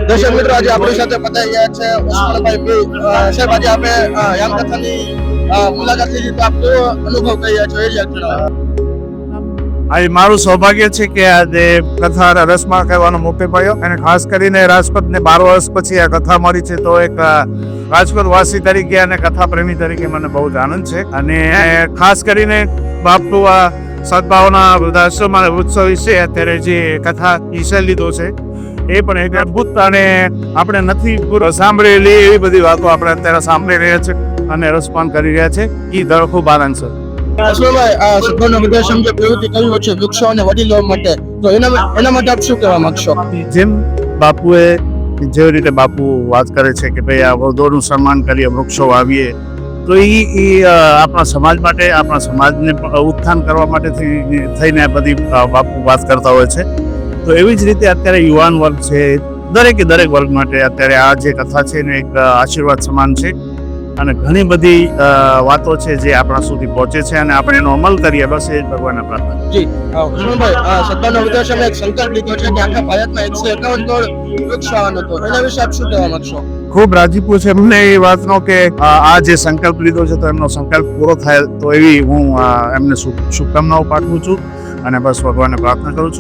દર્શક મિત્રો આજે આપણી સાથે પધારી ગયા છે ઉસ્માનભાઈ પી. સાહેબ આજે આપણે યામકથાની મુલાકાત લીધી તો આપ કેવો અનુભવ કરી રહ્યા છો એ જ જણાવો. આજે મારું સૌભાગ્ય છે કે આજે કથા રસમાં કહેવાનો મોકો પાયો અને ખાસ કરીને રાજકોટને 12 વર્ષ પછી આ કથા મળી છે તો એક રાજકોટ વાસી તરીકે અને કથા પ્રેમી તરીકે મને બહુ જ આનંદ છે અને ખાસ કરીને બાપુ આ સદભાવના વૃદ્ધાશ્રમ અને ઉત્સવ વિશે અત્યારે જે કથા વિષય લીધો છે એ પણ એક અદભુત અને આપણે નથી સાંભળેલી એવી બધી વાતો આપણે અત્યારે સાંભળી રહ્યા છે અને રસપાન કરી રહ્યા છે એ દર ખૂબ આનંદ છે. ઉસ્માનભાઈ સદભાવના વૃદ્ધાશ્રમ જે પ્રવૃત્તિ કર્યું છે વૃક્ષો અને વડીલો માટે તો એના માટે આપ શું કહેવા માંગશો? જેમ બાપુએ જેવી રીતે બાપુ વાત કરે છે કે ભાઈ આ વૃદ્ધોનું સન્માન કરીએ, વૃક્ષો વાવીએ, તો એ આપણા સમાજ માટે, આપણા સમાજને ઉત્થાન કરવા માટે થઈને બધી બાપુ વાત કરતા હોય છે. તો એવી જ રીતે અત્યારે યુવાન વર્ગ છે, દરેક વર્ગ માટે અત્યારે આ જે કથા છે એનો એક આશીર્વાદ સમાન છે અને ઘણી બધી વાતો છે જે આપણા સુધી પહોંચે છે અને આપણે એનો અમલ કરીએ, બસ એ જ ભગવાનને પ્રાર્થના. જી ઉસ્માનભાઈ સદભાવના વૃદ્ધાશ્રમે એક સંકલ્પ લીધો છે કે આખા ભારતમાં 151 કરોડ વૃક્ષ વાવવાનો હતો, એના વિશે આપ શું કહેવા માંગશો? ખૂબ રાજીપું છે એમને એ વાતનો કે આ જે સંકલ્પ લીધો છે તો એમનો સંકલ્પ પૂરો થાય તો એવી હું એમને શુભકામનાઓ પાઠવું છું અને બસ ભગવાનને પ્રાર્થના કરું છું.